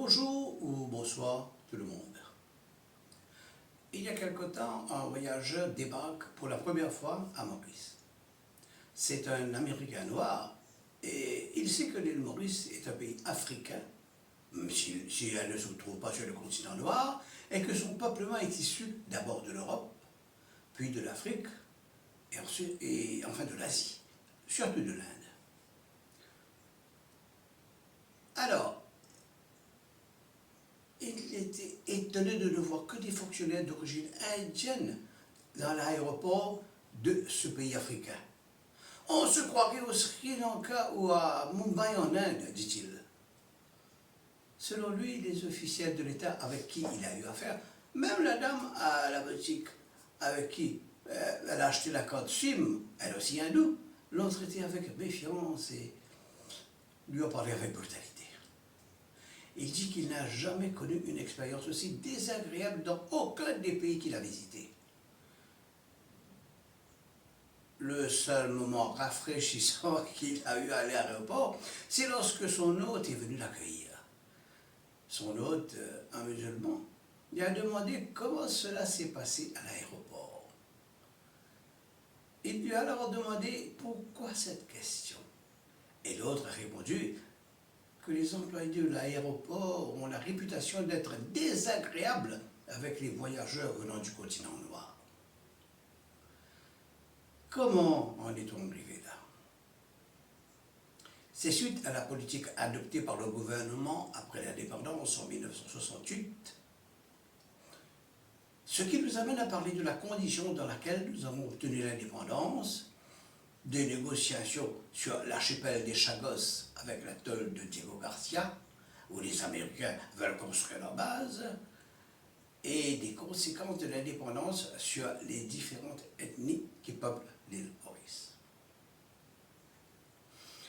Bonjour ou bonsoir tout le monde. Il y a quelque temps, un voyageur débarque pour la première fois à Maurice. C'est un Américain noir et il sait que l'île Maurice est un pays africain, même si elle ne se trouve pas sur le continent noir, et que son peuplement est issu d'abord de l'Europe, puis de l'Afrique et enfin de l'Asie, surtout de l'Inde. Alors, il était étonné de ne voir que des fonctionnaires d'origine indienne dans l'aéroport de ce pays africain. On se croirait au Sri Lanka ou à Mumbai en Inde, dit-il. Selon lui, les officiels de l'État avec qui il a eu affaire, même la dame à la boutique avec qui elle a acheté la carte SIM, elle aussi hindoue, l'ont traité avec méfiance et lui ont parlé avec brutalité. Il dit qu'il n'a jamais connu une expérience aussi désagréable dans aucun des pays qu'il a visités. Le seul moment rafraîchissant qu'il a eu à l'aéroport, c'est lorsque son hôte est venu l'accueillir. Son hôte, un musulman, lui a demandé comment cela s'est passé à l'aéroport. Il lui a alors demandé pourquoi cette question. Et l'autre a répondu que les employés de l'aéroport ont la réputation d'être désagréables avec les voyageurs venant du continent noir. Comment en est-on arrivé là? C'est suite à la politique adoptée par le gouvernement après l'indépendance en 1968, ce qui nous amène à parler de la condition dans laquelle nous avons obtenu l'indépendance, des négociations sur l'archipel des Chagos avec l'atoll de Diego Garcia, où les Américains veulent construire leur base, et des conséquences de l'indépendance sur les différentes ethnies qui peuplent l'île Maurice.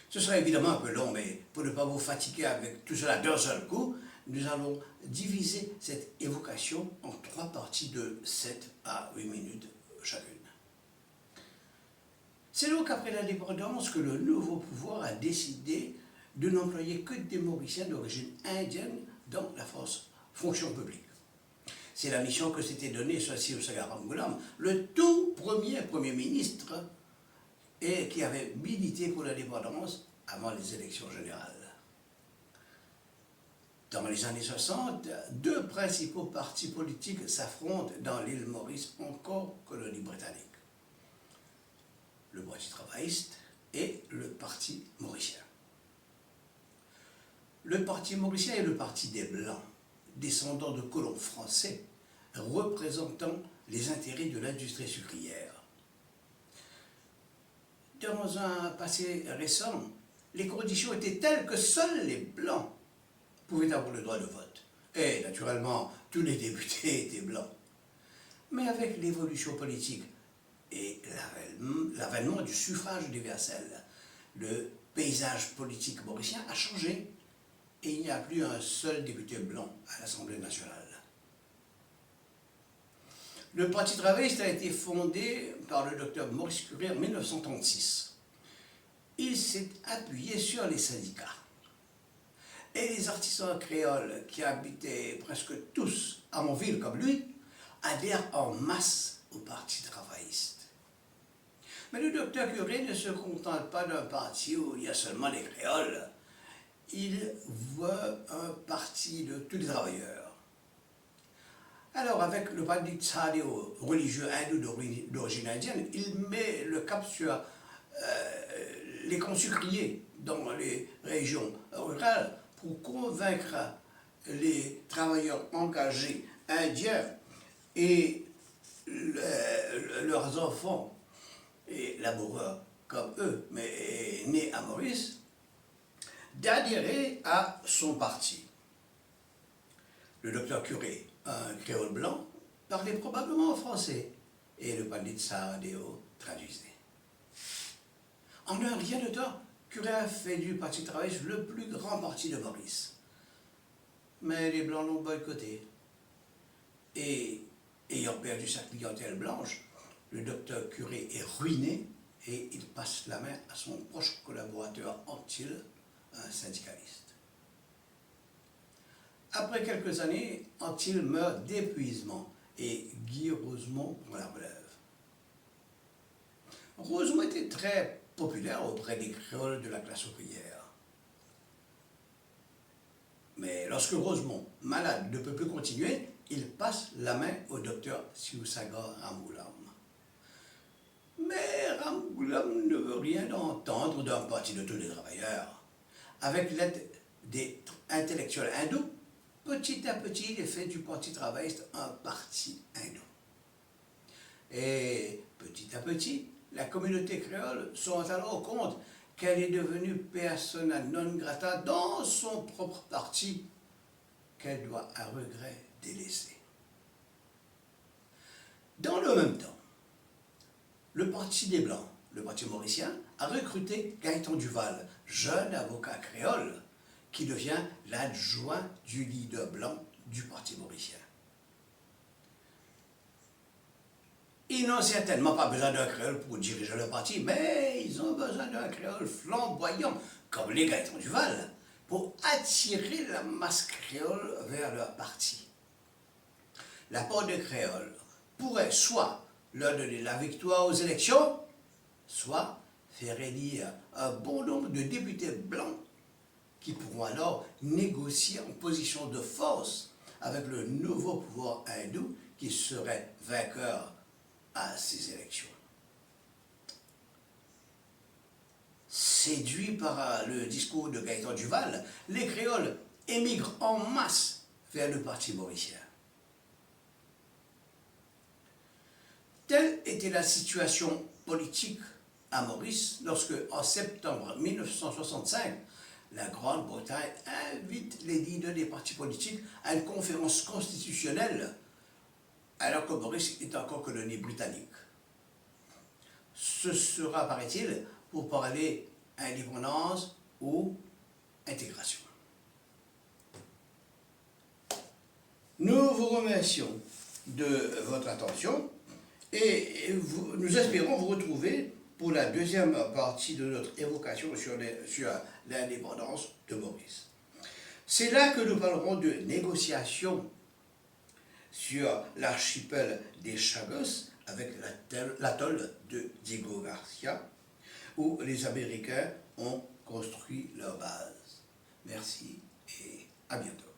Ce sera évidemment un peu long, mais pour ne pas vous fatiguer avec tout cela d'un seul coup, nous allons diviser cette évocation en 3 parties de 7 à 8 minutes chacune. C'est donc après l'indépendance que le nouveau pouvoir a décidé de n'employer que des Mauriciens d'origine indienne dans la fonction publique. C'est la mission que s'était donnée Swasio Sagaram-Goulam, le tout premier ministre, et qui avait milité pour l'indépendance avant les élections générales. Dans les années 60, 2 principaux partis politiques s'affrontent dans l'île Maurice, encore colonie britannique. Le Parti travailliste et le Parti mauricien. Le Parti mauricien est le parti des Blancs, descendants de colons français, représentant les intérêts de l'industrie sucrière. Dans un passé récent, les conditions étaient telles que seuls les Blancs pouvaient avoir le droit de vote. Et naturellement, tous les députés étaient Blancs. Mais avec l'évolution politique et l'avènement du suffrage universel, le paysage politique mauricien a changé et il n'y a plus un seul député blanc à l'Assemblée nationale. Le Parti travailliste a été fondé par le docteur Maurice Curie en 1936. Il s'est appuyé sur les syndicats. Et les artisans créoles qui habitaient presque tous à Montville comme lui adhèrent en masse au Parti travailliste. Mais le docteur Curie ne se contente pas d'un parti où il y a seulement les créoles. Il veut un parti de tous les travailleurs. Alors, avec le Pandit Tsadeo, religieux hindou d'origine indienne, il met le cap sur les camps sucriers dans les régions rurales pour convaincre les travailleurs engagés indiens et leurs enfants et laboureurs comme eux, mais nés à Maurice, d'adhérer à son parti. Le docteur Curie, un créole blanc, parlait probablement français et le Pandit Tsadeo traduisait. En un rien de temps, Curie a fait du Parti travailliste le plus grand parti de Maurice. Mais les Blancs l'ont boycotté. Et ayant perdu sa clientèle blanche, le docteur Curie est ruiné et il passe la main à son proche collaborateur Antil, un syndicaliste. Après quelques années, Antil meurt d'épuisement et Guy Rosemont prend la relève. Rosemont était très populaire auprès des créoles de la classe ouvrière. Mais lorsque Rosemont, malade, ne peut plus continuer, il passe la main au docteur Siusaga Ramgoolam. Mais Ramgoolam ne veut rien entendre d'un parti de tous les travailleurs. Avec l'aide des intellectuels hindous, petit à petit, il fait du Parti travailliste un parti hindou. Et petit à petit, la communauté créole se rend alors compte qu'elle est devenue persona non grata dans son propre parti, qu'elle doit à regret délaisser. Dans le même temps, le Parti des Blancs, le Parti mauricien, a recruté Gaëtan Duval, jeune avocat créole, qui devient l'adjoint du leader blanc du Parti mauricien. Ils n'ont certainement pas besoin d'un créole pour diriger le parti, mais ils ont besoin d'un créole flamboyant, comme les Gaëtan Duval, pour attirer la masse créole vers leur parti. L'apport de créole pourrait soit leur donner la victoire aux élections, soit faire élire un bon nombre de députés blancs qui pourront alors négocier en position de force avec le nouveau pouvoir hindou qui serait vainqueur à ces élections. Séduits par le discours de Gaëtan Duval, les créoles émigrent en masse vers le Parti mauricien. Telle était la situation politique à Maurice lorsque, en septembre 1965, la Grande-Bretagne invite les leaders des partis politiques à une conférence constitutionnelle alors que Maurice est encore colonie britannique. Ce sera, paraît-il, pour parler indépendance ou intégration. Nous vous remercions de votre attention et nous espérons vous retrouver pour la deuxième partie de notre évocation sur l'indépendance de Maurice. C'est là que nous parlerons de négociations sur l'archipel des Chagos avec l'atoll de Diego Garcia, où les Américains ont construit leur base. Merci et à bientôt.